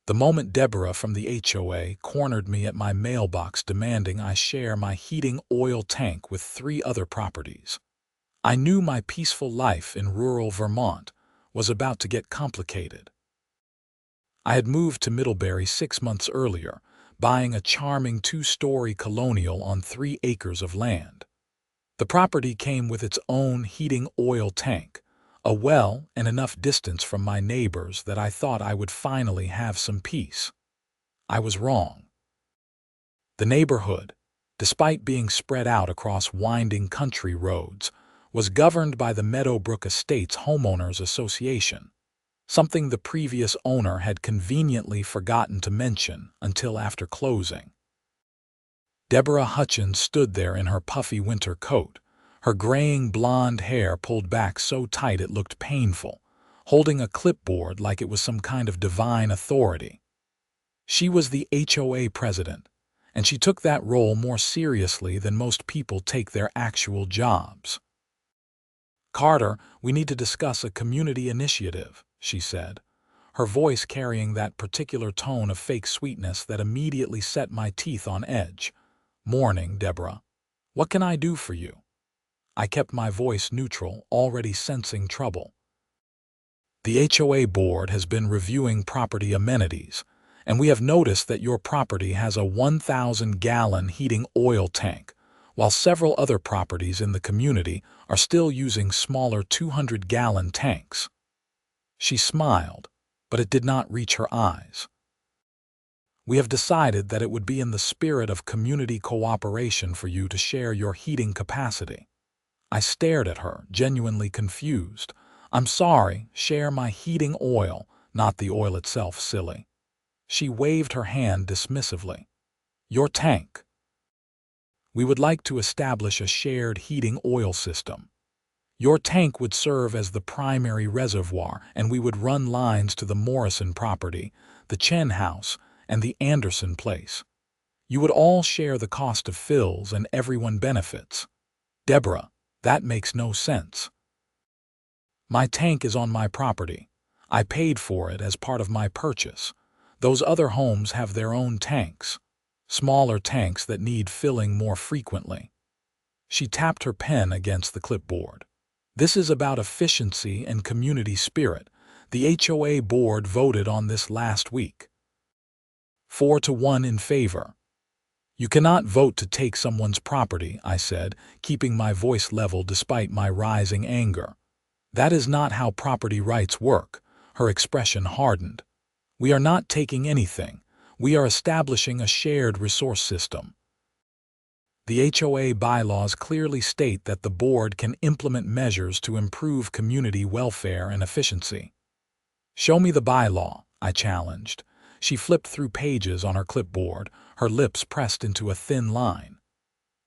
The moment Deborah from the HOA cornered me at my mailbox demanding I share my heating oil tank with 3 other properties. I knew my peaceful life in rural Vermont was about to get complicated. I had moved to Middlebury 6 months earlier, buying a charming 2-story colonial on 3 acres of land. The property came with its own heating oil tank, a well, and enough distance from my neighbors that I thought I would finally have some peace. I was wrong. The neighborhood, despite being spread out across winding country roads, was governed by the Meadowbrook Estates Homeowners Association, something the previous owner had conveniently forgotten to mention until after closing. Deborah Hutchins stood there in her puffy winter coat, her graying blonde hair pulled back so tight it looked painful, holding a clipboard like it was some kind of divine authority. She was the HOA president, and she took that role more seriously than most people take their actual jobs. "Carter, we need to discuss a community initiative," she said, her voice carrying that particular tone of fake sweetness that immediately set my teeth on edge. "Morning, Deborah. What can I do for you?" I kept my voice neutral, already sensing trouble. "The HOA board has been reviewing property amenities, and we have noticed that your property has a 1,000-gallon heating oil tank, while several other properties in the community are still using smaller 200-gallon tanks." She smiled, but it did not reach her eyes. "We have decided that it would be in the spirit of community cooperation for you to share your heating capacity." I stared at her, genuinely confused. "I'm sorry, share my heating oil, not the oil itself, silly." She waved her hand dismissively. "Your tank." "We would like to establish a shared heating oil system. Your tank would serve as the primary reservoir, and we would run lines to the Morrison property, the Chen house, and the Anderson place. You would all share the cost of fills and everyone benefits." "Deborah, that makes no sense." "My tank is on my property. I paid for it as part of my purchase. Those other homes have their own tanks, smaller tanks that need filling more frequently." She tapped her pen against the clipboard. "This is about efficiency and community spirit. The HOA board voted on this last week. 4-1 in favor." "You cannot vote to take someone's property," I said, keeping my voice level despite my rising anger. "That is not how property rights work." Her expression hardened. "We are not taking anything. We are establishing a shared resource system. The HOA bylaws clearly state that the board can implement measures to improve community welfare and efficiency." "Show me the bylaw," I challenged. She flipped through pages on her clipboard, her lips pressed into a thin line.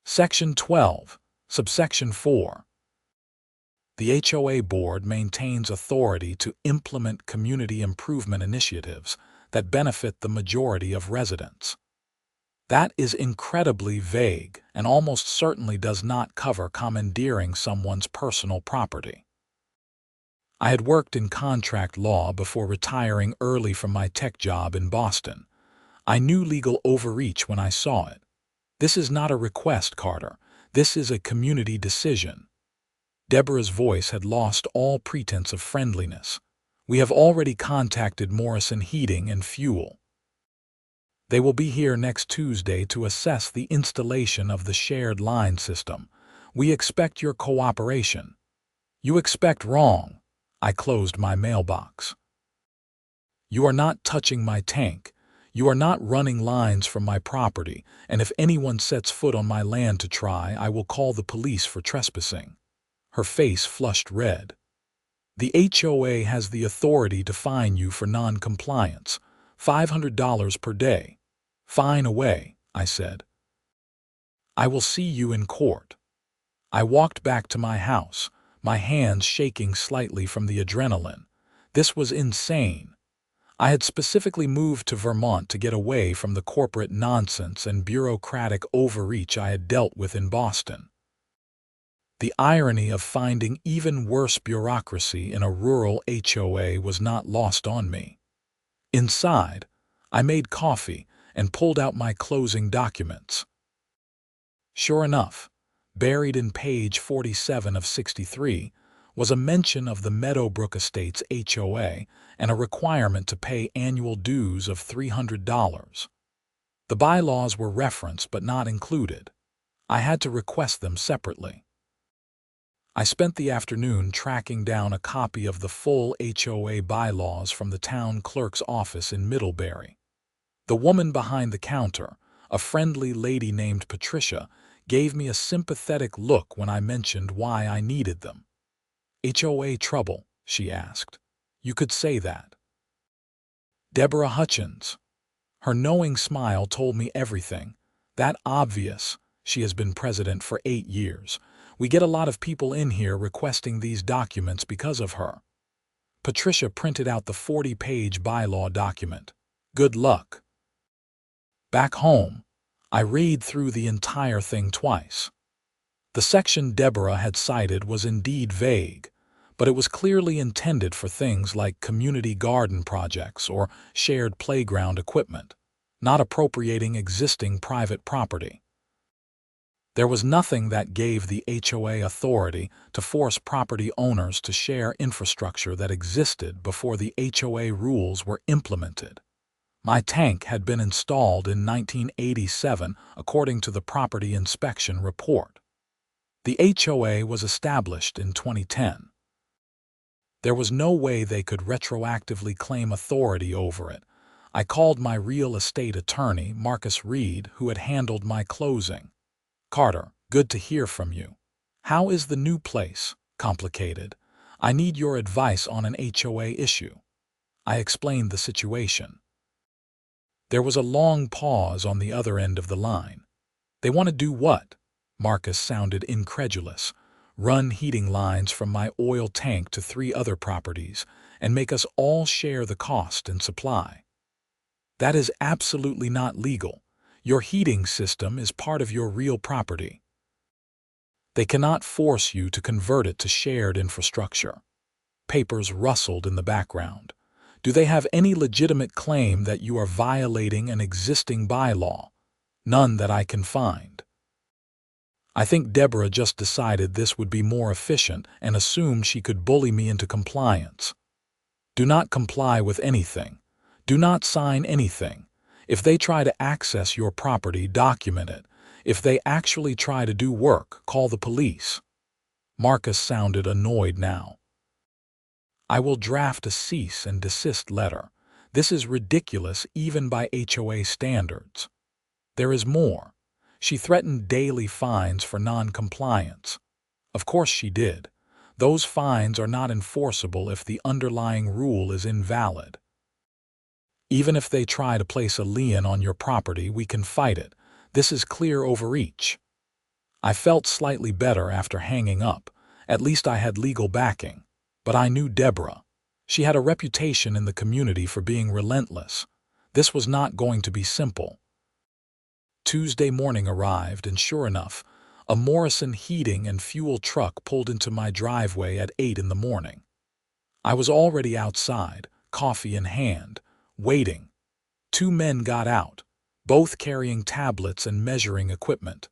"Section 12, subsection 4. The HOA board maintains authority to implement community improvement initiatives that benefit the majority of residents." That is incredibly vague and almost certainly does not cover commandeering someone's personal property. I had worked in contract law before retiring early from my tech job in Boston. I knew legal overreach when I saw it. "This is not a request, Carter. This is a community decision." Deborah's voice had lost all pretense of friendliness. "We have already contacted Morrison Heating and Fuel. They will be here next Tuesday to assess the installation of the shared line system. We expect your cooperation." "You expect wrong." I closed my mailbox. "You are not touching my tank. You are not running lines from my property, and if anyone sets foot on my land to try, I will call the police for trespassing." Her face flushed red. "The HOA has the authority to fine you for non-compliance. $500 per day. Fine away," I said. "I will see you in court." I walked back to my house, my hands shaking slightly from the adrenaline. This was insane. I had specifically moved to Vermont to get away from the corporate nonsense and bureaucratic overreach I had dealt with in Boston. The irony of finding even worse bureaucracy in a rural HOA was not lost on me. Inside, I made coffee and pulled out my closing documents. Sure enough, buried in page 47 of 63 was a mention of the Meadowbrook Estates HOA and a requirement to pay annual dues of $300. The bylaws were referenced but not included. I had to request them separately. I spent the afternoon tracking down a copy of the full HOA bylaws from the town clerk's office in Middlebury. The woman behind the counter, a friendly lady named Patricia, gave me a sympathetic look when I mentioned why I needed them. "HOA trouble?" she asked. "You could say that." Deborah Hutchins. Her knowing smile told me everything. "That obvious. She has been president for 8 years. We get a lot of people in here requesting these documents because of her." Patricia printed out the 40-page bylaw document. "Good luck." Back home, I read through the entire thing twice. The section Deborah had cited was indeed vague, but it was clearly intended for things like community garden projects or shared playground equipment, not appropriating existing private property. There was nothing that gave the HOA authority to force property owners to share infrastructure that existed before the HOA rules were implemented. My tank had been installed in 1987 according to the property inspection report. The HOA was established in 2010. There was no way they could retroactively claim authority over it. I called my real estate attorney, Marcus Reed, who had handled my closing. "Carter, good to hear from you. How is the new place? Complicated. I need your advice on an HOA issue." I explained the situation. There was a long pause on the other end of the line. "They want to do what?" Marcus sounded incredulous. "Run heating lines from my oil tank to 3 other properties and make us all share the cost and supply." "That is absolutely not legal. Your heating system is part of your real property. They cannot force you to convert it to shared infrastructure." Papers rustled in the background. "Do they have any legitimate claim that you are violating an existing bylaw?" "None that I can find." I think Deborah just decided this would be more efficient and assumed she could bully me into compliance. "Do not comply with anything. Do not sign anything. If they try to access your property, document it. If they actually try to do work, call the police." Marcus sounded annoyed now. "I will draft a cease and desist letter. This is ridiculous even by HOA standards." There is more. She threatened daily fines for non-compliance. Of course she did. Those fines are not enforceable if the underlying rule is invalid. "Even if they try to place a lien on your property, we can fight it. This is clear overreach." I felt slightly better after hanging up. At least I had legal backing. But I knew Deborah. She had a reputation in the community for being relentless. This was not going to be simple. Tuesday morning arrived, and sure enough, a Morrison heating and fuel truck pulled into my driveway at 8 in the morning. I was already outside, coffee in hand, waiting. 2 men got out, both carrying tablets and measuring equipment.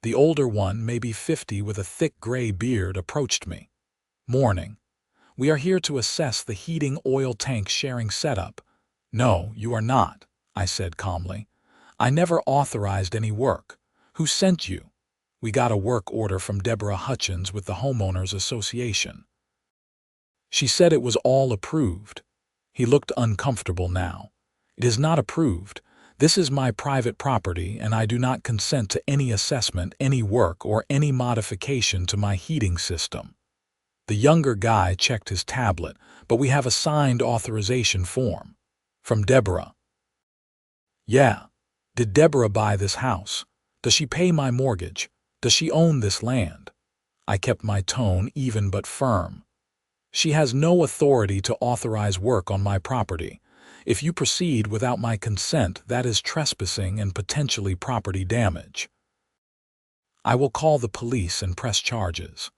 The older one, maybe 50 with a thick gray beard, approached me. "Morning. We are here to assess the heating oil tank sharing setup." "No, you are not," I said calmly. "I never authorized any work. Who sent you?" "We got a work order from Deborah Hutchins with the Homeowners Association. She said it was all approved." He looked uncomfortable now. "It is not approved. This is my private property, and I do not consent to any assessment, any work, or any modification to my heating system." The younger guy checked his tablet, "But we have a signed authorization form." "From Deborah." "Yeah. Did Deborah buy this house? Does she pay my mortgage? Does she own this land?" I kept my tone even but firm. "She has no authority to authorize work on my property. If you proceed without my consent, that is trespassing and potentially property damage. I will call the police and press charges."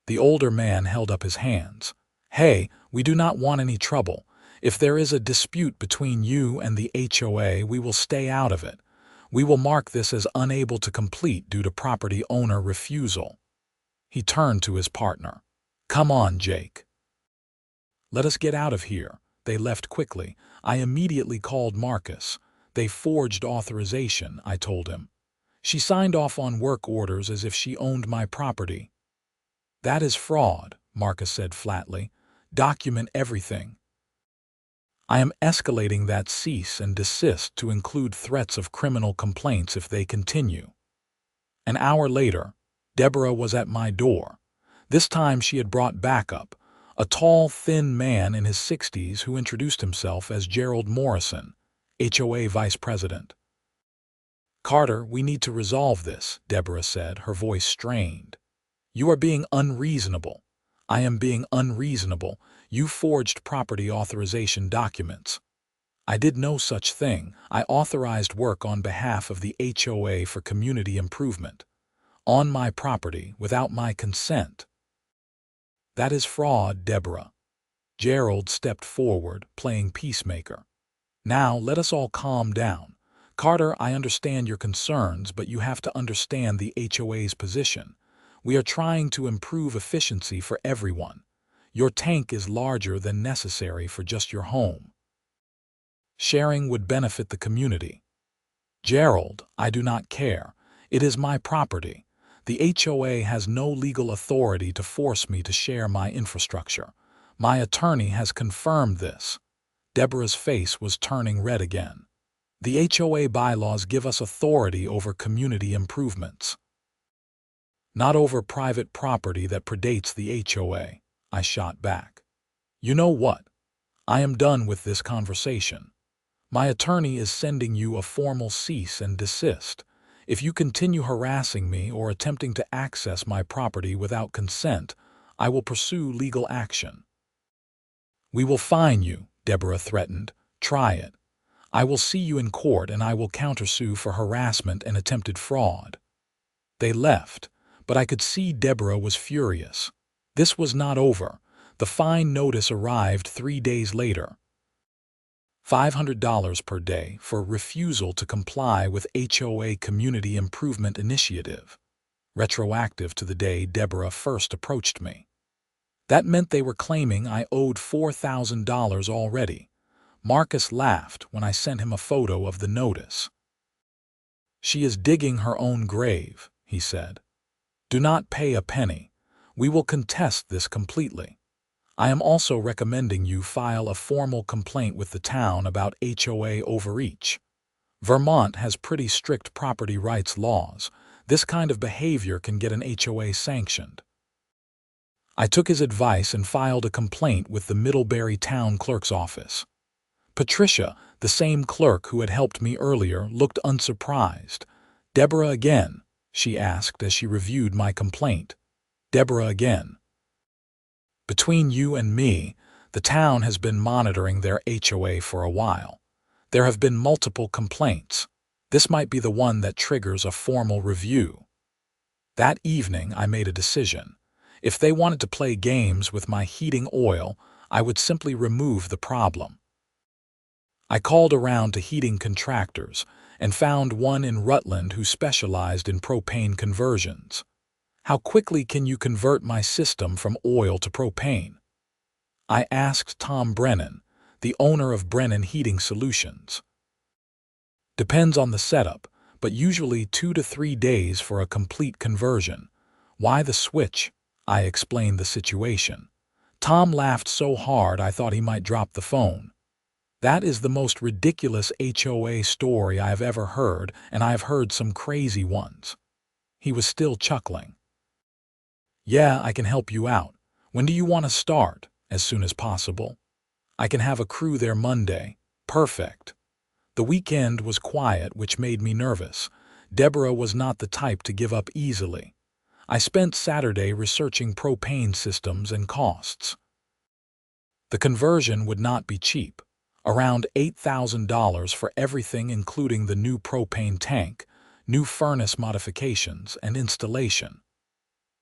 The older man held up his hands. "Hey, we do not want any trouble. If there is a dispute between you and the HOA, we will stay out of it. We will mark this as unable to complete due to property owner refusal." He turned to his partner. "Come on, Jake. Let us get out of here." They left quickly. I immediately called Marcus. "They forged authorization," I told him. "She signed off on work orders as if she owned my property." "That is fraud," Marcus said flatly. "Document everything." "I am escalating that cease and desist to include threats of criminal complaints if they continue." An hour later, Deborah was at my door. This time she had brought backup, a tall, thin man in his 60s who introduced himself as Gerald Morrison, HOA vice president. "Carter, we need to resolve this," Deborah said, her voice strained. "You are being unreasonable." "I am being unreasonable. You forged property authorization documents." "I did no such thing. I authorized work on behalf of the HOA for community improvement. On my property, without my consent." "That is fraud, Deborah." Gerald stepped forward, playing peacemaker. "Now let us all calm down. Carter, I understand your concerns, but you have to understand the HOA's position. We are trying to improve efficiency for everyone. Your tank is larger than necessary for just your home. Sharing would benefit the community." "Gerald, I do not care. It is my property. The HOA has no legal authority to force me to share my infrastructure. My attorney has confirmed this." Deborah's face was turning red again. "The HOA bylaws give us authority over community improvements, not over private property that predates the HOA," I shot back. "You know what? I am done with this conversation. My attorney is sending you a formal cease and desist. If you continue harassing me or attempting to access my property without consent, I will pursue legal action." "We will fine you," Deborah threatened. "Try it. I will see you in court and I will countersue for harassment and attempted fraud." They left, but I could see Deborah was furious. This was not over. The fine notice arrived 3 days later. $500 per day for refusal to comply with HOA Community Improvement Initiative, retroactive to the day Deborah first approached me. That meant they were claiming I owed $4,000 already. Marcus laughed when I sent him a photo of the notice. "She is digging her own grave," he said. "Do not pay a penny. We will contest this completely. I am also recommending you file a formal complaint with the town about HOA overreach. Vermont has pretty strict property rights laws. This kind of behavior can get an HOA sanctioned." I took his advice and filed a complaint with the Middlebury Town Clerk's office. Patricia, the same clerk who had helped me earlier, looked unsurprised. "Deborah again?" she asked as she reviewed my complaint. "Deborah again." "Between you and me, the town has been monitoring their HOA for a while. There have been multiple complaints. This might be the one that triggers a formal review." That evening, I made a decision. If they wanted to play games with my heating oil, I would simply remove the problem. I called around to heating contractors and found one in Rutland who specialized in propane conversions. "How quickly can you convert my system from oil to propane?" I asked Tom Brennan, the owner of Brennan Heating Solutions. "Depends on the setup, but usually 2 to 3 days for a complete conversion." "Why the switch?" I explained the situation. Tom laughed so hard I thought he might drop the phone. "That is the most ridiculous HOA story I have ever heard, and I have heard some crazy ones." He was still chuckling. "Yeah, I can help you out. When do you want to start?" "As soon as possible." "I can have a crew there Monday." "Perfect." The weekend was quiet, which made me nervous. Deborah was not the type to give up easily. I spent Saturday researching propane systems and costs. The conversion would not be cheap. Around $8,000 for everything, including the new propane tank, new furnace modifications, and installation.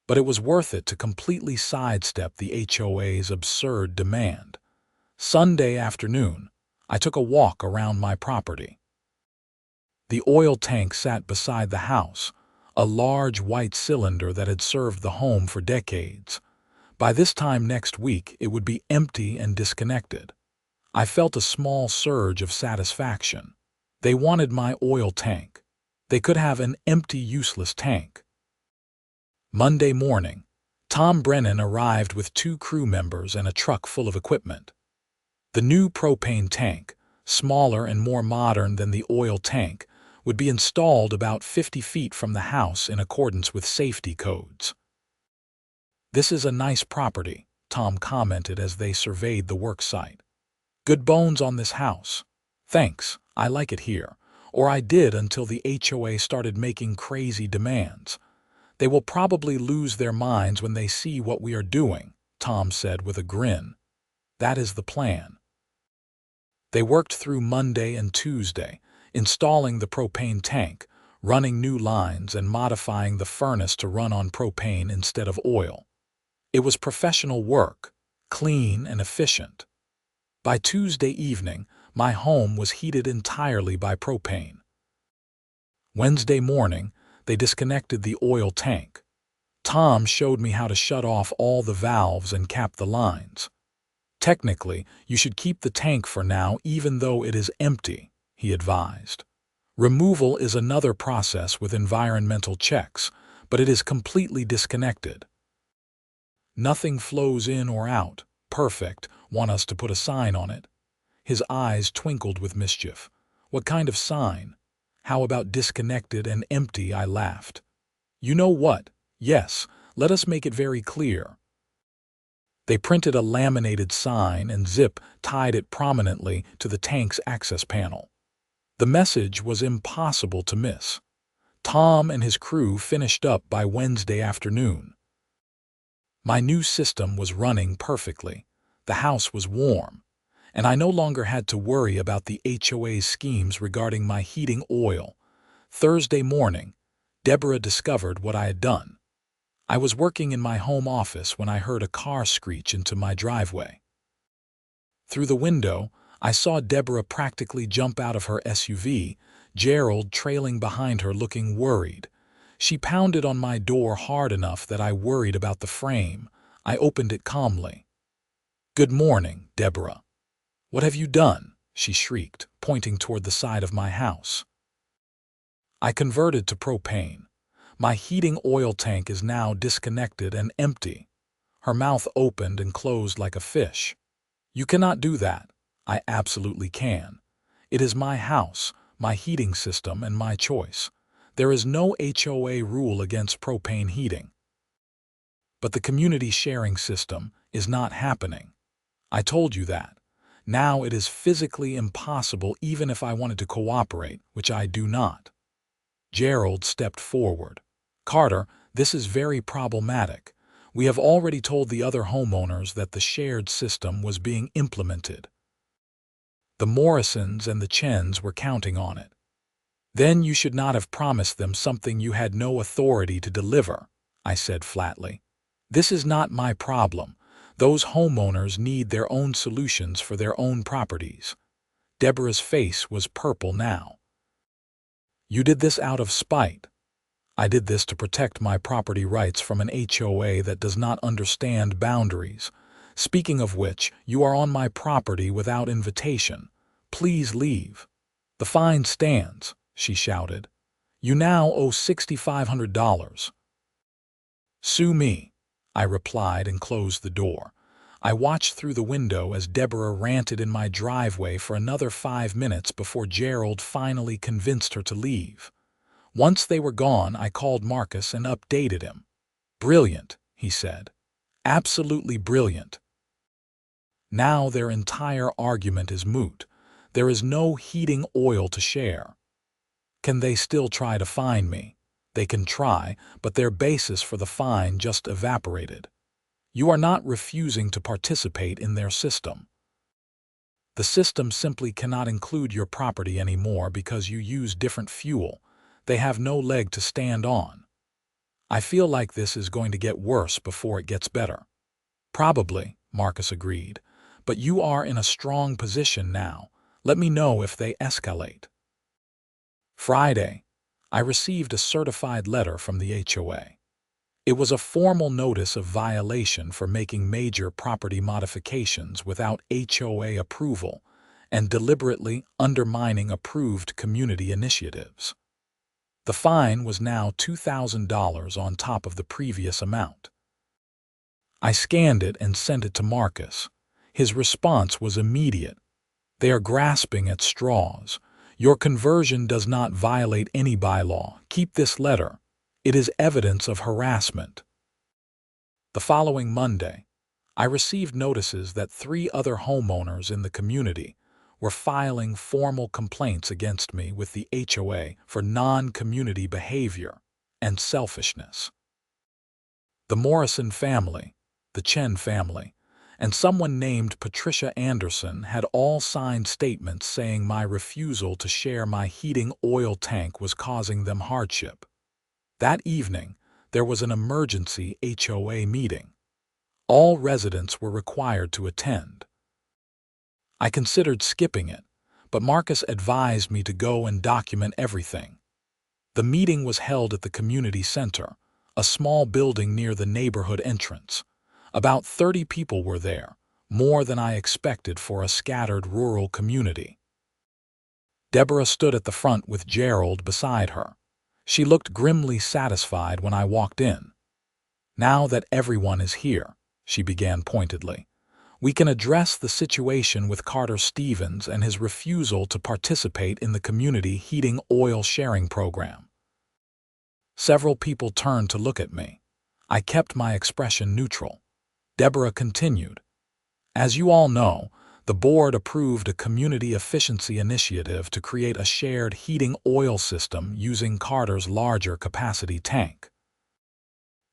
But it was worth it to completely sidestep the HOA's absurd demand. Sunday afternoon, I took a walk around my property. The oil tank sat beside the house, a large white cylinder that had served the home for decades. By this time next week, it would be empty and disconnected. I felt a small surge of satisfaction. They wanted my oil tank. They could have an empty, useless tank. Monday morning, Tom Brennan arrived with 2 crew members and a truck full of equipment. The new propane tank, smaller and more modern than the oil tank, would be installed about 50 feet from the house in accordance with safety codes. "This is a nice property," Tom commented as they surveyed the work site. "Good bones on this house. Thanks, I like it here. Or I did until the HOA started making crazy demands. They will probably lose their minds when they see what we are doing," Tom said with a grin. "That is the plan." They worked through Monday and Tuesday, installing the propane tank, running new lines, and modifying the furnace to run on propane instead of oil. It was professional work, clean and efficient. By Tuesday evening, my home was heated entirely by propane. Wednesday morning, they disconnected the oil tank. Tom showed me how to shut off all the valves and cap the lines. "Technically, you should keep the tank for now even though it is empty," he advised. "Removal is another process with environmental checks, but it is completely disconnected. Nothing flows in or out. Perfect. Want us to put a sign on it?" His eyes twinkled with mischief. "What kind of sign?" "How about disconnected and empty?" I laughed. "You know what? Yes, let us make it very clear." They printed a laminated sign and zip-tied it prominently to the tank's access panel. The message was impossible to miss. Tom and his crew finished up by Wednesday afternoon. My new system was running perfectly. The house was warm, and I no longer had to worry about the HOA's schemes regarding my heating oil. Thursday morning, Deborah discovered what I had done. I was working in my home office when I heard a car screech into my driveway. Through the window, I saw Deborah practically jump out of her SUV, Gerald trailing behind her looking worried. She pounded on my door hard enough that I worried about the frame. I opened it calmly. "Good morning, Deborah." "What have you done?" she shrieked, pointing toward the side of my house. "I converted to propane. My heating oil tank is now disconnected and empty." Her mouth opened and closed like a fish. "You cannot do that." "I absolutely can. It is my house, my heating system, and my choice. There is no HOA rule against propane heating." "But the community sharing system is not happening. I told you that. Now it is physically impossible even if I wanted to cooperate, which I do not." Gerald stepped forward. "Carter, this is very problematic. We have already told the other homeowners that the shared system was being implemented. The Morrisons and the Chens were counting on it. Then you should not have promised them something you had no authority to deliver," I said flatly. "This is not my problem. Those homeowners need their own solutions for their own properties." Deborah's face was purple now. "You did this out of spite." "I did this to protect my property rights from an HOA that does not understand boundaries. Speaking of which, you are on my property without invitation. Please leave." "The fine stands," she shouted. "You now owe $6,500. "Sue me," I replied and closed the door. I watched through the window as Deborah ranted in my driveway for another 5 minutes before Gerald finally convinced her to leave. Once they were gone, I called Marcus and updated him. "Brilliant," he said. "Absolutely brilliant. Now their entire argument is moot. There is no heating oil to share. Can they still try to fine me? They can try, but their basis for the fine just evaporated. You are not refusing to participate in their system. The system simply cannot include your property anymore because you use different fuel. They have no leg to stand on. I feel like this is going to get worse before it gets better." "Probably," Marcus agreed. but you are in a strong position now. Let me know if they escalate. Friday, I received a certified letter from the HOA. It was a formal notice of violation for making major property modifications without HOA approval and deliberately undermining approved community initiatives. The fine was now $2,000 on top of the previous amount. I scanned it and sent it to Marcus. His response was immediate. They are grasping at straws. Your conversion does not violate any bylaw. Keep this letter. It is evidence of harassment. The following Monday, I received notices that 3 other homeowners in the community were filing formal complaints against me with the HOA for non-community behavior and selfishness. The Morrison family, the Chen family, and someone named Patricia Anderson had all signed statements saying my refusal to share my heating oil tank was causing them hardship. That evening, there was an emergency HOA meeting. All residents were required to attend. I considered skipping it, but Marcus advised me to go and document everything. The meeting was held at the community center, a small building near the neighborhood entrance. About 30 people were there, more than I expected for a scattered rural community. Deborah stood at the front with Gerald beside her. She looked grimly satisfied when I walked in. Now that everyone is here, she began pointedly, we can address the situation with Carter Stevens and his refusal to participate in the community heating oil sharing program. Several people turned to look at me. I kept my expression neutral. Deborah continued, as you all know, the board approved a community efficiency initiative to create a shared heating oil system using Carter's larger capacity tank.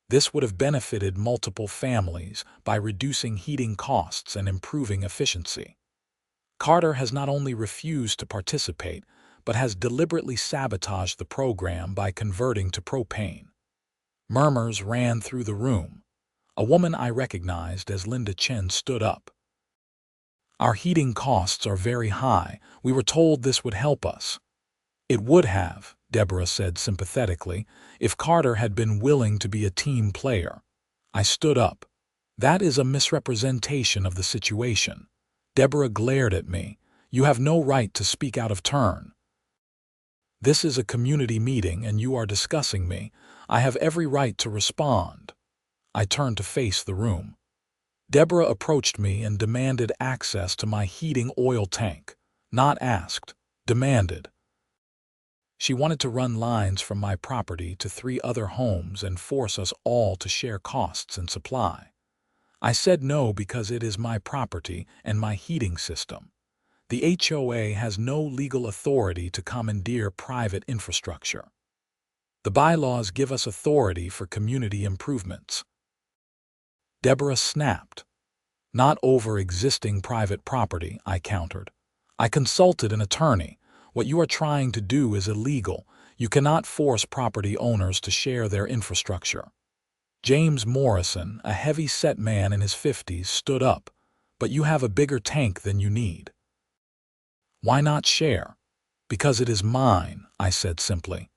This would have benefited multiple families by reducing heating costs and improving efficiency. Carter has not only refused to participate, but has deliberately sabotaged the program by converting to propane. Murmurs ran through the room. A woman I recognized as Linda Chen stood up. Our heating costs are very high. We were told this would help us. It would have, Deborah said sympathetically, if Carter had been willing to be a team player. I stood up. That is a misrepresentation of the situation. Deborah glared at me. You have no right to speak out of turn. This is a community meeting and you are discussing me. I have every right to respond. I turned to face the room. Deborah approached me and demanded access to my heating oil tank. Not asked, demanded. She wanted to run lines from my property to 3 other homes and force us all to share costs and supply. I said no because it is my property and my heating system. The HOA has no legal authority to commandeer private infrastructure. The bylaws give us authority for community improvements. Deborah snapped. Not over existing private property, I countered. I consulted an attorney. What you are trying to do is illegal. You cannot force property owners to share their infrastructure. James Morrison, a heavy-set man in his 50s, stood up. But you have a bigger tank than you need. Why not share? Because it is mine, I said simply.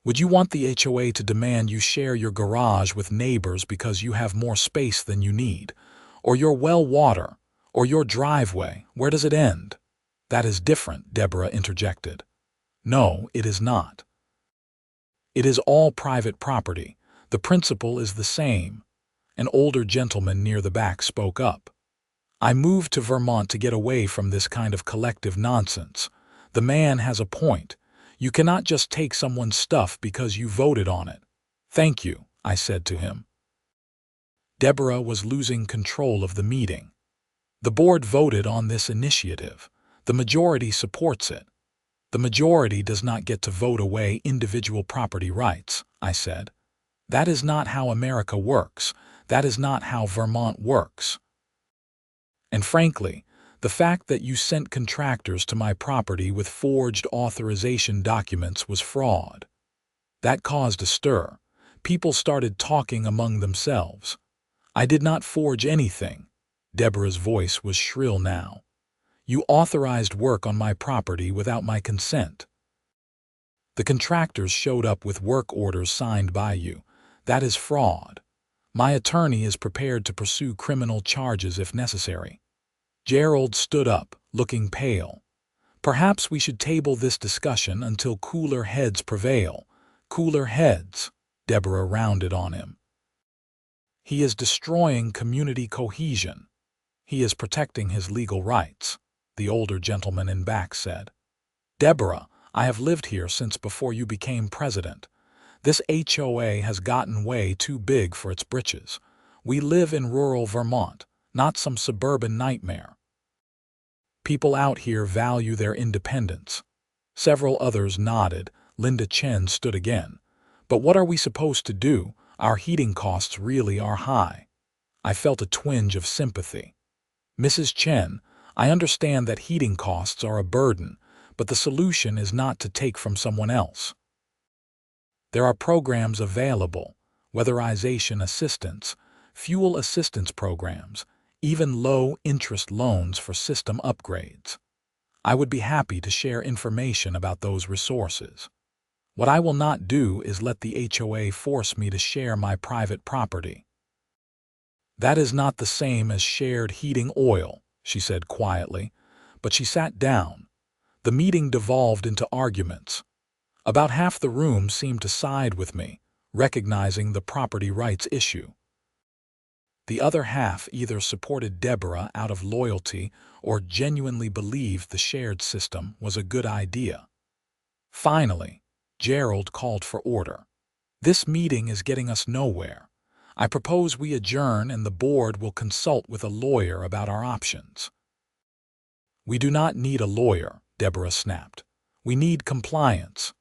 Would you want the HOA to demand you share your garage with neighbors because you have more space than you need? Or your well water? Or your driveway? Where does it end? That is different, Deborah interjected. No, it is not. It is all private property. The principle is the same. An older gentleman near the back spoke up. I moved to Vermont to get away from this kind of collective nonsense. The man has a point. You cannot just take someone's stuff because you voted on it. Thank you, I said to him. Deborah was losing control of the meeting. The board voted on this initiative. The majority supports it. The majority does not get to vote away individual property rights, I said. That is not how America works. That is not how Vermont works. And frankly, the fact that you sent contractors to my property with forged authorization documents was fraud. That caused a stir. People started talking among themselves. I did not forge anything. Deborah's voice was shrill now. "You authorized work on my property without my consent. The contractors showed up with work orders signed by you. That is fraud. My attorney is prepared to pursue criminal charges if necessary." Gerald stood up, looking pale. "Perhaps we should table this discussion until cooler heads prevail." "Cooler heads," Deborah rounded on him. "He is destroying community cohesion. He is protecting his legal rights," the older gentleman in back said. "Deborah, I have lived here since before you became president. This HOA has gotten way too big for its britches. We live in rural Vermont, not some suburban nightmare. People out here value their independence." Several others nodded. Linda Chen stood again. "But what are we supposed to do? Our heating costs really are high." I felt a twinge of sympathy. "Mrs. Chen, I understand that heating costs are a burden, but the solution is not to take from someone else. There are programs available: weatherization assistance, fuel assistance programs, even low-interest loans for system upgrades. I would be happy to share information about those resources. What I will not do is let the HOA force me to share my private property." "That is not the same as shared heating oil," she said quietly, but she sat down. The meeting devolved into arguments. About half the room seemed to side with me, recognizing the property rights issue. The other half either supported Deborah out of loyalty or genuinely believed the shared system was a good idea. Finally, Gerald called for order. "This meeting is getting us nowhere. I propose we adjourn and the board will consult with a lawyer about our options." "We do not need a lawyer," Deborah snapped. "We need compliance."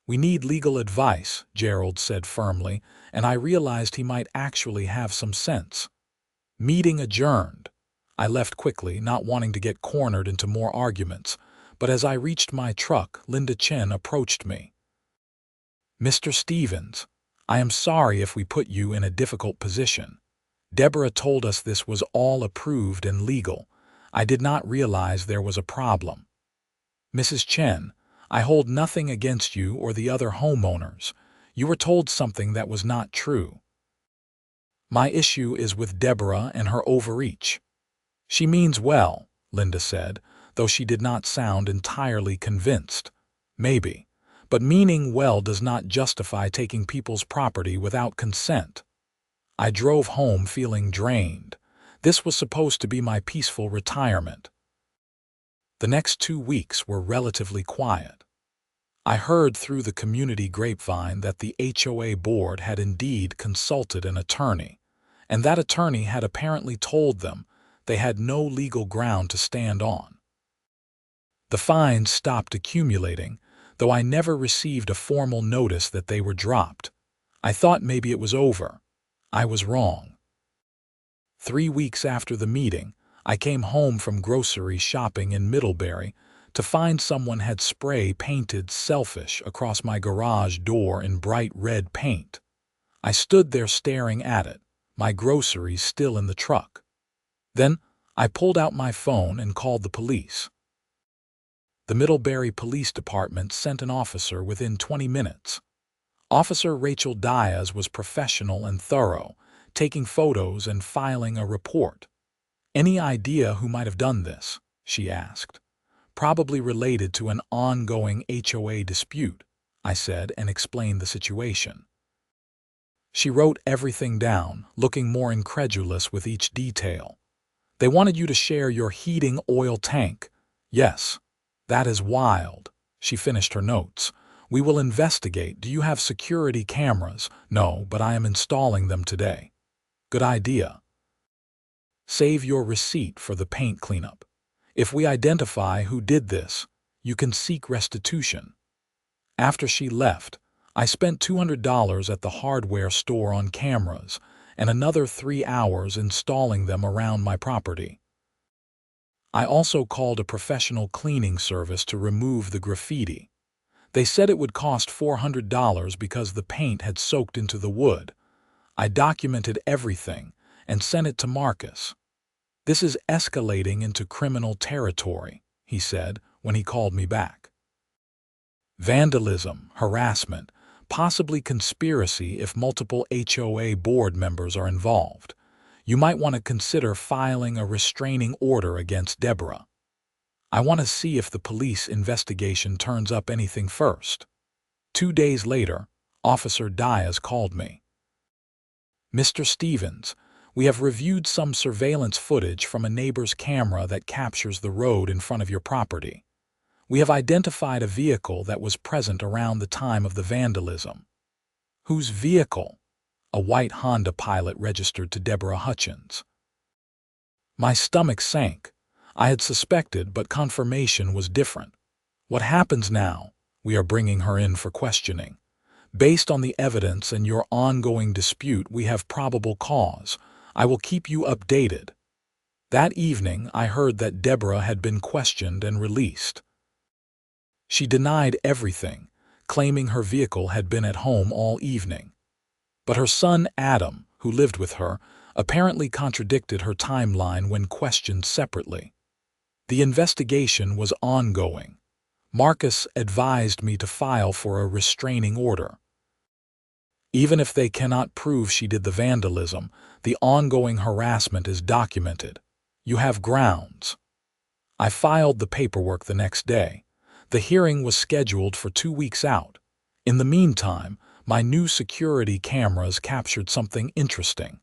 "We need legal advice," Gerald said firmly, and I realized he might actually have some sense. Meeting adjourned. I left quickly, not wanting to get cornered into more arguments, but as I reached my truck, Linda Chen approached me. "Mr. Stevens, I am sorry if we put you in a difficult position. Deborah told us this was all approved and legal. I did not realize there was a problem." "Mrs. Chen, I hold nothing against you or the other homeowners. You were told something that was not true. My issue is with Deborah and her overreach." "She means well," Linda said, though she did not sound entirely convinced. "Maybe. But meaning well does not justify taking people's property without consent." I drove home feeling drained. This was supposed to be my peaceful retirement. The next 2 weeks were relatively quiet. I heard through the community grapevine that the HOA board had indeed consulted an attorney, and that attorney had apparently told them they had no legal ground to stand on. The fines stopped accumulating, though I never received a formal notice that they were dropped. I thought maybe it was over. I was wrong. 3 weeks after the meeting, I came home from grocery shopping in Middlebury to find someone had spray painted "Selfish" across my garage door in bright red paint. I stood there staring at it, my groceries still in the truck. Then I pulled out my phone and called the police. The Middlebury Police Department sent an officer within 20 minutes. Officer Rachel Diaz was professional and thorough, taking photos and filing a report. "Any idea who might have done this?" she asked. "Probably related to an ongoing HOA dispute," I said, and explained the situation. She wrote everything down, looking more incredulous with each detail. "They wanted you to share your heating oil tank." "Yes. That is wild." She finished her notes. "We will investigate. Do you have security cameras?" "No, but I am installing them today." "Good idea. Save your receipt for the paint cleanup. If we identify who did this, you can seek restitution." After she left, I spent $200 at the hardware store on cameras and another 3 hours installing them around my property. I also called a professional cleaning service to remove the graffiti. They said it would cost $400 because the paint had soaked into the wood. I documented everything and sent it to Marcus. "This is escalating into criminal territory," he said when he called me back. "Vandalism, harassment, possibly conspiracy if multiple HOA board members are involved. You might want to consider filing a restraining order against Deborah. I want to see if the police investigation turns up anything first." 2 days later, Officer Diaz called me. "Mr. Stevens, we have reviewed some surveillance footage from a neighbor's camera that captures the road in front of your property. We have identified a vehicle that was present around the time of the vandalism." "Whose vehicle?" "A white Honda Pilot registered to Deborah Hutchins." My stomach sank. I had suspected, but confirmation was different. "What happens now?" "We are bringing her in for questioning. Based on the evidence and your ongoing dispute, we have probable cause. I will keep you updated." That evening, I heard that Deborah had been questioned and released. She denied everything, claiming her vehicle had been at home all evening. But her son Adam, who lived with her, apparently contradicted her timeline when questioned separately. The investigation was ongoing. Marcus advised me to file for a restraining order. Even if they cannot prove she did the vandalism, the ongoing harassment is documented. You have grounds. I filed the paperwork the next day. The hearing was scheduled for 2 weeks out. In the meantime, my new security cameras captured something interesting.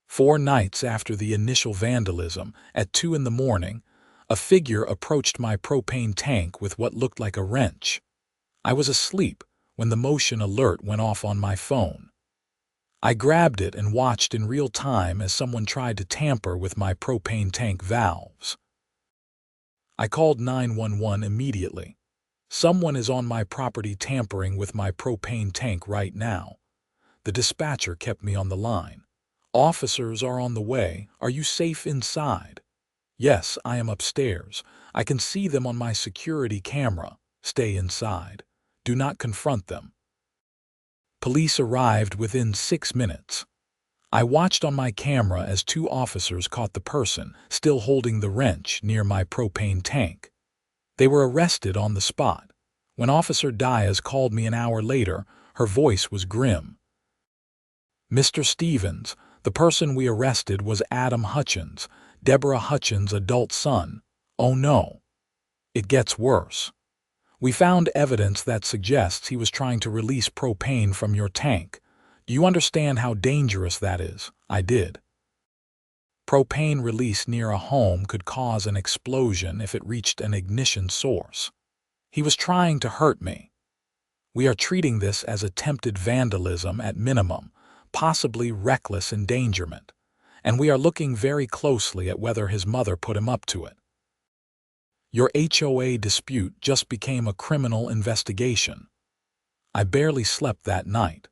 4 nights after the initial vandalism, at 2 in the morning, a figure approached my propane tank with what looked like a wrench. I was asleep when the motion alert went off on my phone. I grabbed it and watched in real time as someone tried to tamper with my propane tank valves. I called 911 immediately. "Someone is on my property tampering with my propane tank right now." The dispatcher kept me on the line. "Officers are on the way. Are you safe inside?" "Yes, I am upstairs. I can see them on my security camera. Stay inside. Do not confront them." Police arrived within 6 minutes. I watched on my camera as 2 officers caught the person, still holding the wrench, near my propane tank. They were arrested on the spot. When Officer Diaz called me an hour later, her voice was grim. "Mr. Stevens, the person we arrested was Adam Hutchins, Deborah Hutchins' adult son. Oh no. It gets worse. We found evidence that suggests he was trying to release propane from your tank. Do you understand how dangerous that is?" I did. Propane release near a home could cause an explosion if it reached an ignition source. He was trying to hurt me. We are treating this as attempted vandalism at minimum, possibly reckless endangerment, and we are looking very closely at whether his mother put him up to it. Your HOA dispute just became a criminal investigation. I barely slept that night.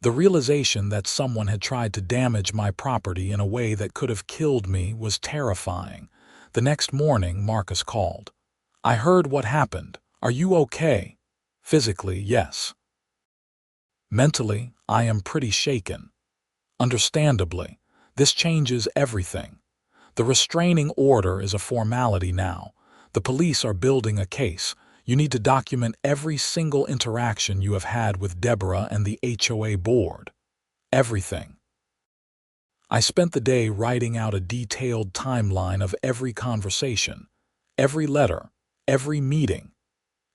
The realization that someone had tried to damage my property in a way that could have killed me was terrifying. The next morning, Marcus called. "I heard what happened. Are you okay?" "Physically, yes. Mentally, I am pretty shaken." "Understandably, this changes everything. The restraining order is a formality now. The police are building a case. You need to document every single interaction you have had with Deborah and the HOA board. Everything." I spent the day writing out a detailed timeline of every conversation, every letter, every meeting.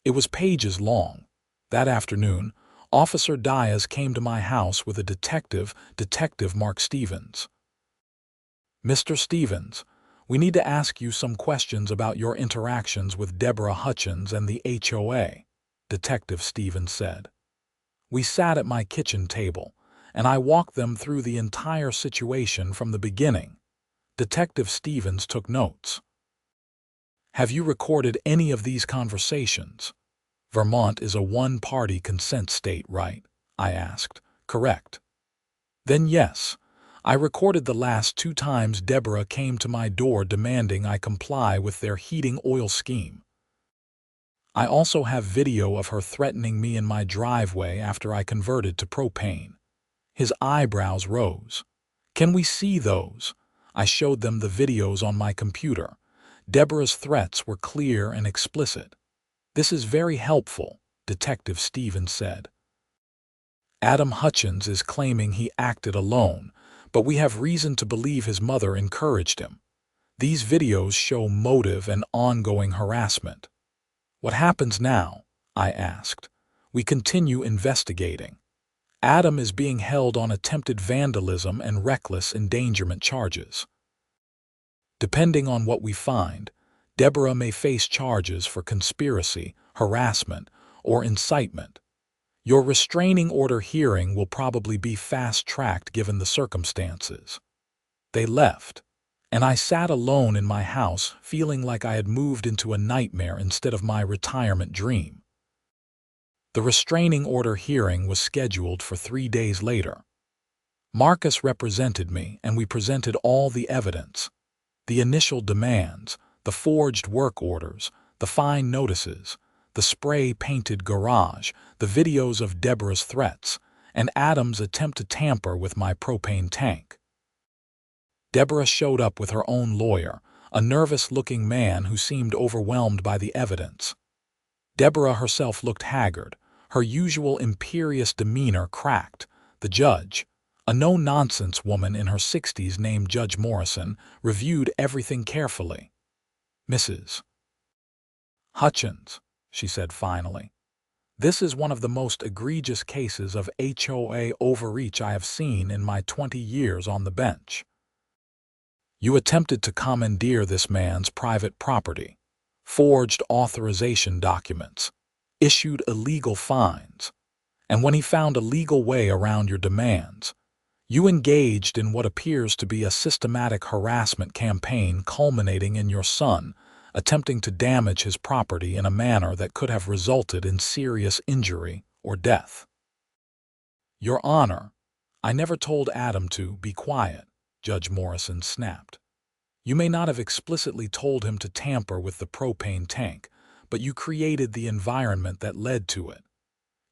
It was pages long. That afternoon, Officer Diaz came to my house with a detective, Detective Mark Stevens. "Mr. Stevens, we need to ask you some questions about your interactions with Deborah Hutchins and the HOA, Detective Stevens said. We sat at my kitchen table, and I walked them through the entire situation from the beginning. Detective Stevens took notes. "Have you recorded any of these conversations? Vermont is a one-party consent state, right?" I asked. "Correct." "Then yes. I recorded the last 2 times Deborah came to my door demanding I comply with their heating oil scheme. I also have video of her threatening me in my driveway after I converted to propane." His eyebrows rose. "Can we see those? I showed them the videos on my computer. Deborah's threats were clear and explicit. "This is very helpful," Detective Stevens said. "Adam Hutchins is claiming he acted alone, but we have reason to believe his mother encouraged him. These videos show motive and ongoing harassment." "What happens now?" I asked. "We continue investigating. Adam is being held on attempted vandalism and reckless endangerment charges. Depending on what we find, Deborah may face charges for conspiracy, harassment, or incitement. Your restraining order hearing will probably be fast-tracked given the circumstances." They left, and I sat alone in my house feeling like I had moved into a nightmare instead of my retirement dream. The restraining order hearing was scheduled for 3 days later. Marcus represented me, and we presented all the evidence: the initial demands, the forged work orders, the fine notices, the spray-painted garage, the videos of Deborah's threats, and Adam's attempt to tamper with my propane tank. Deborah showed up with her own lawyer, a nervous-looking man who seemed overwhelmed by the evidence. Deborah herself looked haggard, her usual imperious demeanor cracked. The judge, a no-nonsense woman in her 60s named Judge Morrison, reviewed everything carefully. "Mrs. Hutchins," she said finally, "this is one of the most egregious cases of HOA overreach I have seen in my 20 years on the bench. You attempted to commandeer this man's private property, forged authorization documents, issued illegal fines, and when he found a legal way around your demands, you engaged in what appears to be a systematic harassment campaign culminating in your son attempting to damage his property in a manner that could have resulted in serious injury or death." "Your Honor, I never told Adam to be quiet," Judge Morrison snapped. "You may not have explicitly told him to tamper with the propane tank, but you created the environment that led to it.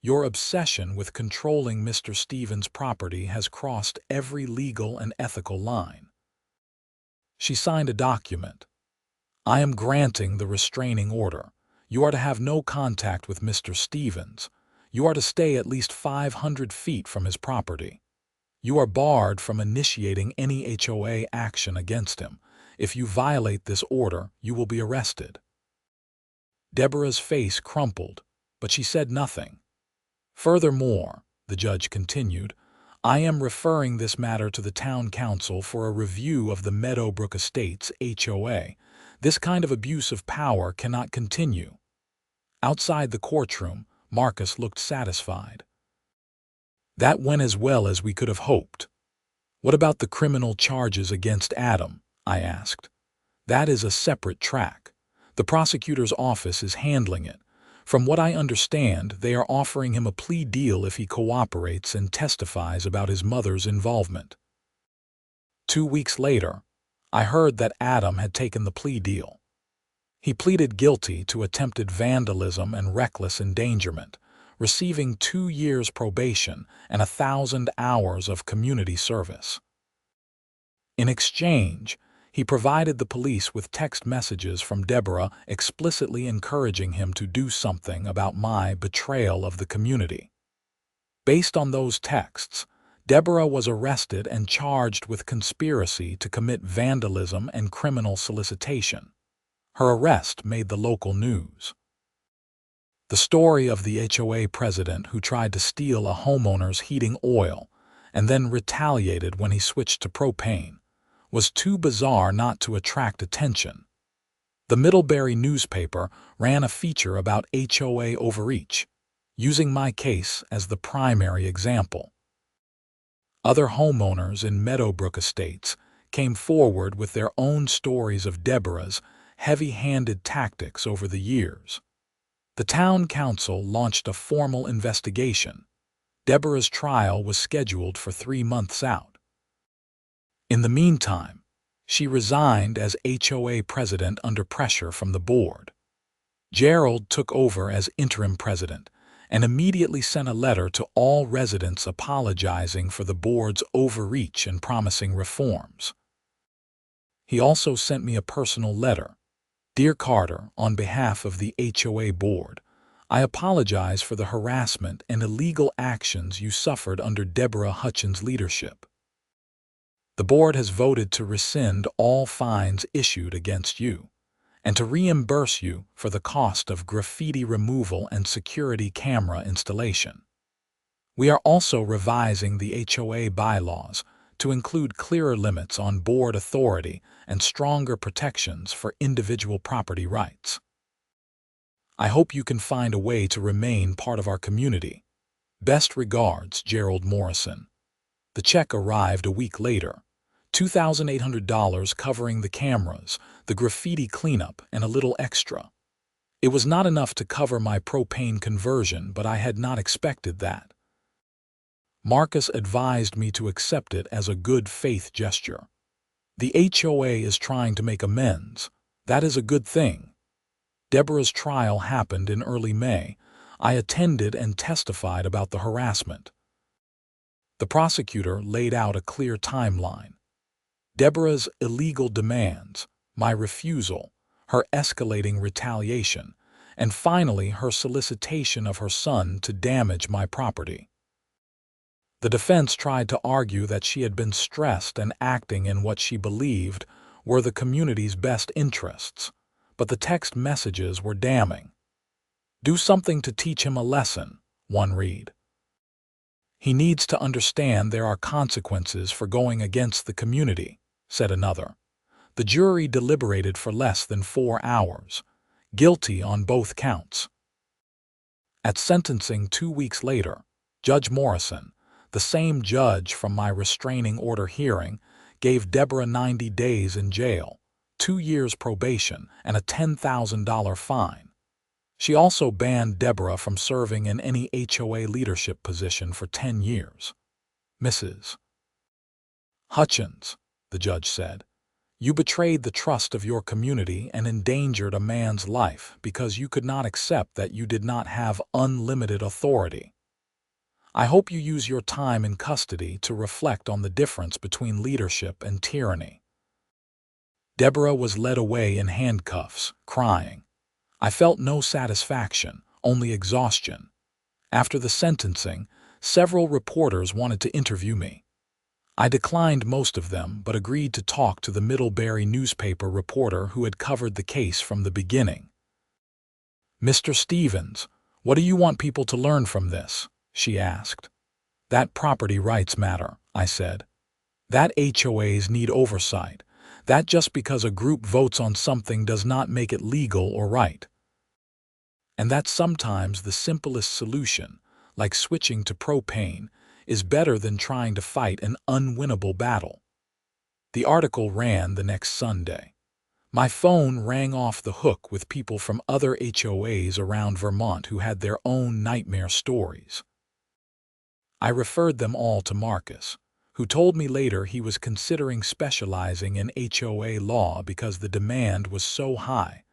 Your obsession with controlling Mr. Stevens' property has crossed every legal and ethical line." She signed a document. "I am granting the restraining order. You are to have no contact with Mr. Stevens. You are to stay at least 500 feet from his property. You are barred from initiating any HOA action against him. If you violate this order, you will be arrested." Deborah's face crumpled, but she said nothing. "Furthermore," the judge continued, "I am referring this matter to the town council for a review of the Meadowbrook Estates HOA. This kind of abuse of power cannot continue." Outside the courtroom, Marcus looked satisfied. "That went as well as we could have hoped." "What about the criminal charges against Adam?" I asked. "That is a separate track. The prosecutor's office is handling it. From what I understand, they are offering him a plea deal if he cooperates and testifies about his mother's involvement." 2 weeks later, I heard that Adam had taken the plea deal. He pleaded guilty to attempted vandalism and reckless endangerment, receiving 2 years probation and 1,000 hours of community service. In exchange, he provided the police with text messages from Deborah explicitly encouraging him to do something about my betrayal of the community. Based on those texts, Deborah was arrested and charged with conspiracy to commit vandalism and criminal solicitation. Her arrest made the local news. The story of the HOA president who tried to steal a homeowner's heating oil and then retaliated when he switched to propane was too bizarre not to attract attention. The Middlebury newspaper ran a feature about HOA overreach, using my case as the primary example. Other homeowners in Meadowbrook Estates came forward with their own stories of Deborah's heavy-handed tactics over the years. The town council launched a formal investigation. Deborah's trial was scheduled for 3 months out. In the meantime, she resigned as HOA president under pressure from the board. Gerald took over as interim president and immediately sent a letter to all residents apologizing for the board's overreach and promising reforms. He also sent me a personal letter. Dear Carter, on behalf of the HOA board, I apologize for the harassment and illegal actions you suffered under Deborah Hutchins' leadership. The board has voted to rescind all fines issued against you and to reimburse you for the cost of graffiti removal and security camera installation. We are also revising the HOA bylaws to include clearer limits on board authority and stronger protections for individual property rights. I hope you can find a way to remain part of our community. Best regards, Gerald Morrison. The check arrived a week later. $2,800 covering the cameras, the graffiti cleanup, and a little extra. It was not enough to cover my propane conversion, but I had not expected that. Marcus advised me to accept it as a good faith gesture. The HOA is trying to make amends. That is a good thing. Deborah's trial happened in early May. I attended and testified about the harassment. The prosecutor laid out a clear timeline. Deborah's illegal demands, my refusal, her escalating retaliation, and finally her solicitation of her son to damage my property. The defense tried to argue that she had been stressed and acting in what she believed were the community's best interests, but the text messages were damning. Do something to teach him a lesson, one read. He needs to understand there are consequences for going against the community, said another. The jury deliberated for less than 4 hours, guilty on both counts. At sentencing 2 weeks later, Judge Morrison, the same judge from my restraining order hearing, gave Deborah 90 days in jail, 2 years probation, and a $10,000 fine. She also banned Deborah from serving in any HOA leadership position for 10 years. Mrs. Hutchins, the judge said, you betrayed the trust of your community and endangered a man's life because you could not accept that you did not have unlimited authority. I hope you use your time in custody to reflect on the difference between leadership and tyranny. Deborah was led away in handcuffs, crying. I felt no satisfaction, only exhaustion. After the sentencing, several reporters wanted to interview me. I declined most of them, but agreed to talk to the Middlebury newspaper reporter who had covered the case from the beginning. Mr. Stevens, what do you want people to learn from this? She asked. That property rights matter, I said. That HOAs need oversight. That just because a group votes on something does not make it legal or right. And that sometimes the simplest solution, like switching to propane, is better than trying to fight an unwinnable battle. The article ran the next Sunday. My phone rang off the hook with people from other HOAs around Vermont who had their own nightmare stories. I referred them all to Marcus, who told me later he was considering specializing in HOA law because the demand was so high.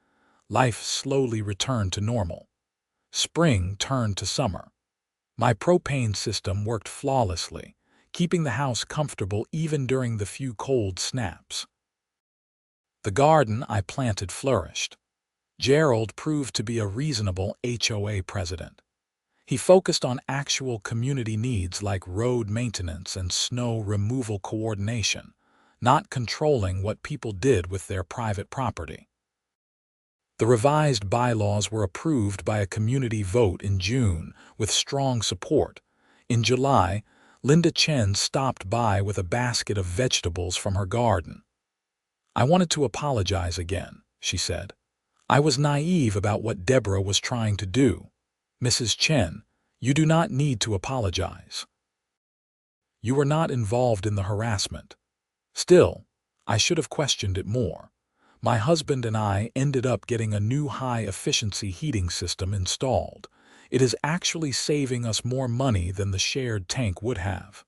Life slowly returned to normal. Spring turned to summer. My propane system worked flawlessly, keeping the house comfortable even during the few cold snaps. The garden I planted flourished. Gerald proved to be a reasonable HOA president. He focused on actual community needs like road maintenance and snow removal coordination, not controlling what people did with their private property. The revised bylaws were approved by a community vote in June with strong support. In July, Linda Chen stopped by with a basket of vegetables from her garden. I wanted to apologize again, she said. I was naive about what Deborah was trying to do. Mrs. Chen, you do not need to apologize. You were not involved in the harassment. Still, I should have questioned it more. My husband and I ended up getting a new high-efficiency heating system installed. It is actually saving us more money than the shared tank would have.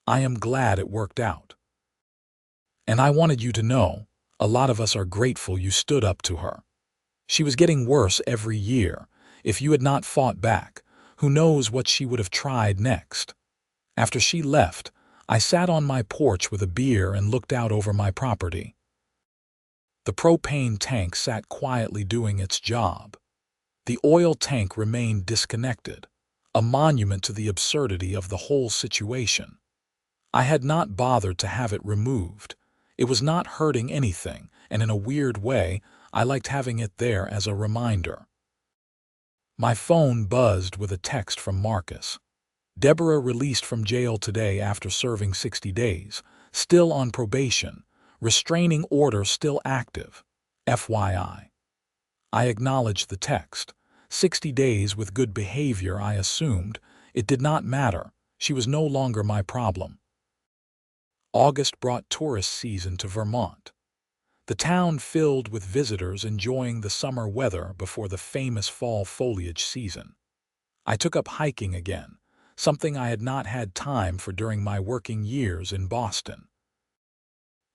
I am glad it worked out. And I wanted you to know, a lot of us are grateful you stood up to her. She was getting worse every year. If you had not fought back, who knows what she would have tried next. After she left, I sat on my porch with a beer and looked out over my property. The propane tank sat quietly doing its job. The oil tank remained disconnected, a monument to the absurdity of the whole situation. I had not bothered to have it removed. It was not hurting anything, and in a weird way, I liked having it there as a reminder. My phone buzzed with a text from Marcus. Deborah released from jail today after serving 60 days, still on probation, restraining order still active. FYI. I acknowledged the text. 60 days with good behavior, I assumed. It did not matter. She was no longer my problem. August brought tourist season to Vermont. The town filled with visitors enjoying the summer weather before the famous fall foliage season. I took up hiking again, something I had not had time for during my working years in Boston.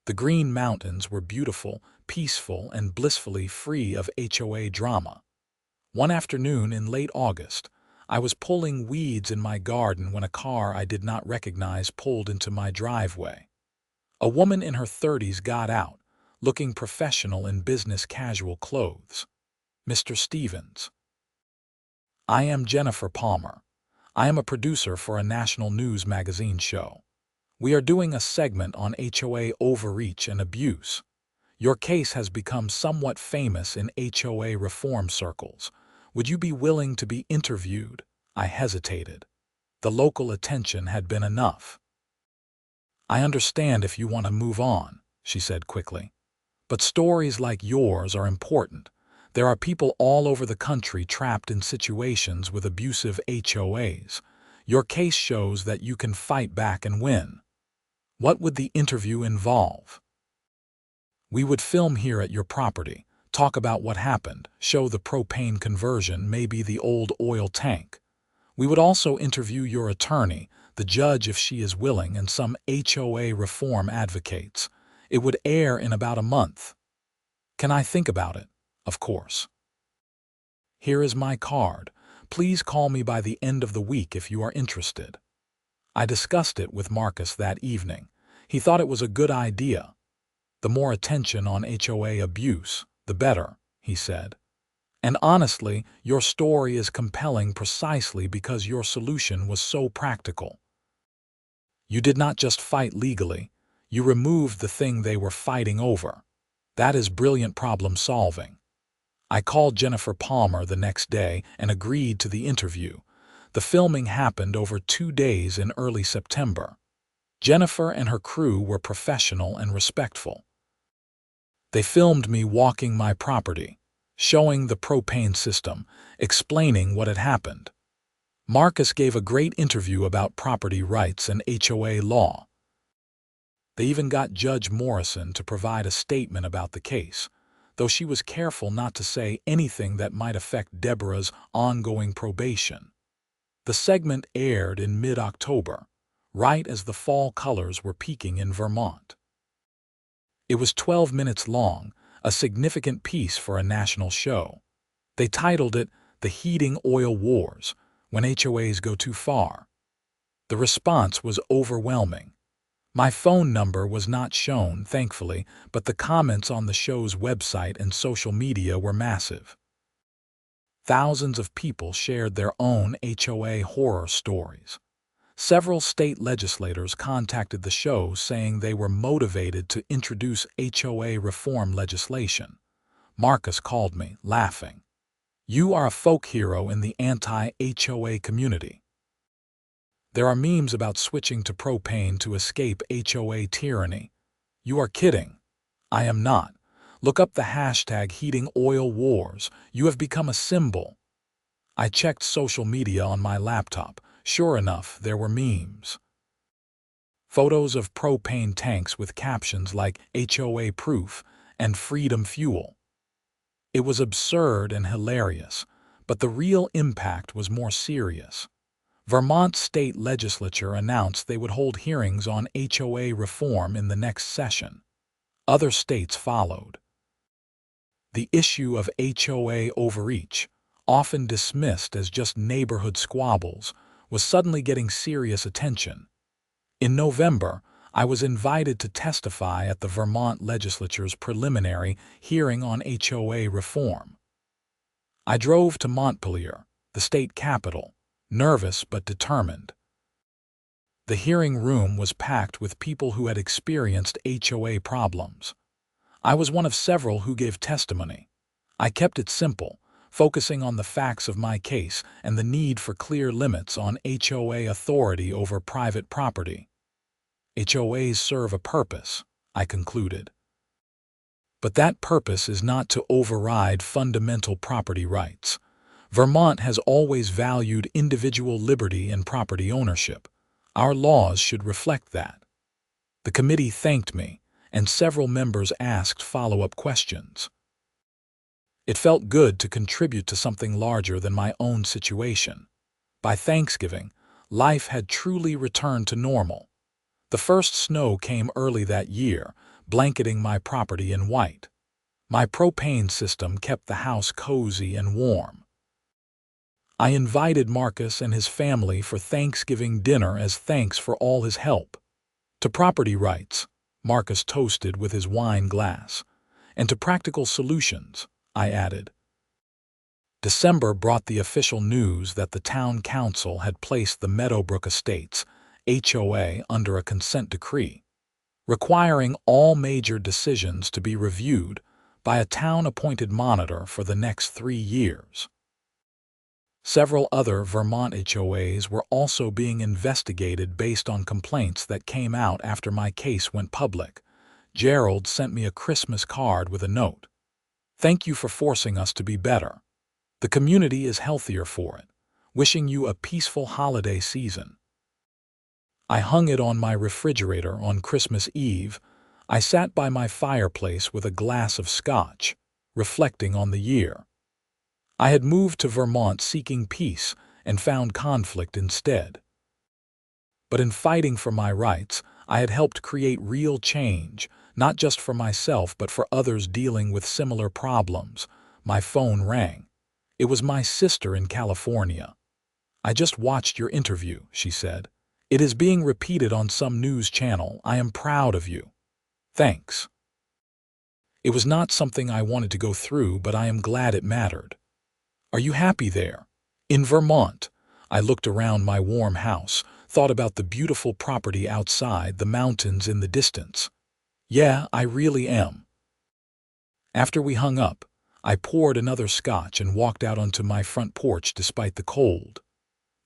The Green Mountains were beautiful, peaceful, and blissfully free of HOA drama. One afternoon in late August, I was pulling weeds in my garden when a car I did not recognize pulled into my driveway. A woman in her 30s got out, looking professional in business casual clothes. "Mr. Stevens." "I am Jennifer Palmer. I am a producer for a national news magazine show. We are doing a segment on HOA overreach and abuse. Your case has become somewhat famous in HOA reform circles. Would you be willing to be interviewed?" I hesitated. The local attention had been enough. "I understand if you want to move on," she said quickly. "But stories like yours are important. There are people all over the country trapped in situations with abusive HOAs. Your case shows that you can fight back and win." "What would the interview involve?" "We would film here at your property, talk about what happened, show the propane conversion, maybe the old oil tank. We would also interview your attorney, the judge if she is willing, and some HOA reform advocates. It would air in about a month." "Can I think about it?" "Of course." "Here is my card. Please call me by the end of the week if you are interested." I discussed it with Marcus that evening. He thought it was a good idea. "The more attention on HOA abuse, the better," he said. "And honestly, your story is compelling precisely because your solution was so practical. You did not just fight legally, you removed the thing they were fighting over. That is brilliant problem solving." I called Jennifer Palmer the next day and agreed to the interview. The filming happened over 2 days in early September. Jennifer and her crew were professional and respectful. They filmed me walking my property, showing the propane system, explaining what had happened. Marcus gave a great interview about property rights and HOA law. They even got Judge Morrison to provide a statement about the case, though she was careful not to say anything that might affect Deborah's ongoing probation. The segment aired in mid-October, right as the fall colors were peaking in Vermont. It was 12 minutes long, a significant piece for a national show. They titled it "The Heating Oil Wars, When HOAs Go Too Far." The response was overwhelming. My phone number was not shown, thankfully, but the comments on the show's website and social media were massive. Thousands of people shared their own HOA horror stories. Several state legislators contacted the show saying they were motivated to introduce HOA reform legislation. Marcus called me, laughing. "You are a folk hero in the anti-HOA community. There are memes about switching to propane to escape HOA tyranny." "You are kidding." "I am not. Look up the hashtag heating oil wars. You have become a symbol." I checked social media on my laptop. Sure enough, there were memes. Photos of propane tanks with captions like HOA proof and freedom fuel. It was absurd and hilarious, but the real impact was more serious. Vermont state legislature announced they would hold hearings on HOA reform in the next session. Other states followed. The issue of HOA overreach, often dismissed as just neighborhood squabbles, was suddenly getting serious attention. In November, I was invited to testify at the Vermont legislature's preliminary hearing on HOA reform. I drove to Montpelier, the state capital, nervous but determined. The hearing room was packed with people who had experienced HOA problems. I was one of several who gave testimony. I kept it simple, focusing on the facts of my case and the need for clear limits on HOA authority over private property. HOAs serve a purpose, I concluded. But that purpose is not to override fundamental property rights. Vermont has always valued individual liberty and property ownership. Our laws should reflect that. The committee thanked me, and several members asked follow-up questions. It felt good to contribute to something larger than my own situation. By Thanksgiving, life had truly returned to normal. The first snow came early that year, blanketing my property in white. My propane system kept the house cozy and warm. I invited Marcus and his family for Thanksgiving dinner as thanks for all his help. To property rights, Marcus toasted with his wine glass, and to practical solutions, I added. December brought the official news that the town council had placed the Meadowbrook Estates, HOA, under a consent decree, requiring all major decisions to be reviewed by a town-appointed monitor for the next 3 years. Several other Vermont HOAs were also being investigated based on complaints that came out after my case went public. Gerald sent me a Christmas card with a note. "Thank you for forcing us to be better. The community is healthier for it. Wishing you a peaceful holiday season." I hung it on my refrigerator on Christmas Eve. I sat by my fireplace with a glass of scotch, reflecting on the year. I had moved to Vermont seeking peace and found conflict instead. But in fighting for my rights, I had helped create real change, not just for myself but for others dealing with similar problems. My phone rang. It was my sister in California. "I just watched your interview," she said. "It is being repeated on some news channel. I am proud of you. Thanks. It was not something I wanted to go through, but I am glad it mattered. Are you happy there? In Vermont?" I looked around my warm house, thought about the beautiful property outside, the mountains in the distance. "Yeah, I really am." After we hung up, I poured another scotch and walked out onto my front porch despite the cold.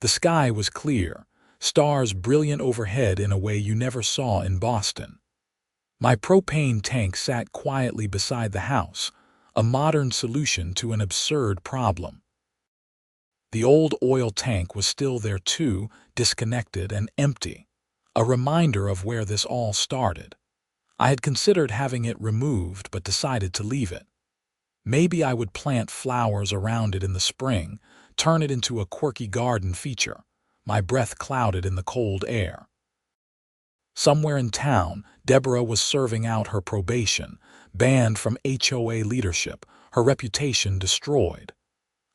The sky was clear, stars brilliant overhead in a way you never saw in Boston. My propane tank sat quietly beside the house, a modern solution to an absurd problem. The old oil tank was still there too, disconnected and empty, a reminder of where this all started. I had considered having it removed but decided to leave it. Maybe I would plant flowers around it in the spring, turn it into a quirky garden feature. My breath clouded in the cold air. Somewhere in town, Deborah was serving out her probation, banned from HOA leadership, her reputation destroyed.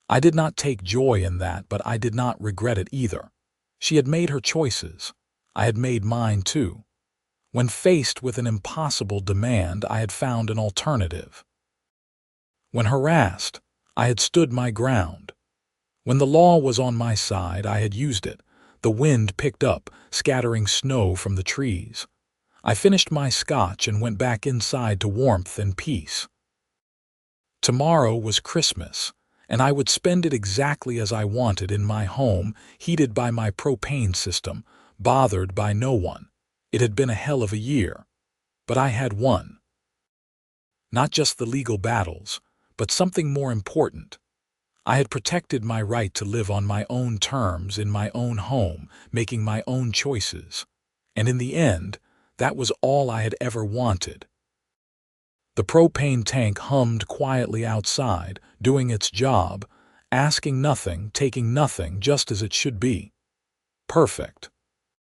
I did not take joy in that, but I did not regret it either. She had made her choices. I had made mine too. When faced with an impossible demand, I had found an alternative. When harassed, I had stood my ground. When the law was on my side, I had used it. The wind picked up, scattering snow from the trees. I finished my scotch and went back inside to warmth and peace. Tomorrow was Christmas, and I would spend it exactly as I wanted in my home, heated by my propane system, bothered by no one. It had been a hell of a year, but I had won. Not just the legal battles, but something more important. I had protected my right to live on my own terms in my own home, making my own choices. And in the end, that was all I had ever wanted. The propane tank hummed quietly outside, doing its job, asking nothing, taking nothing, just as it should be. Perfect.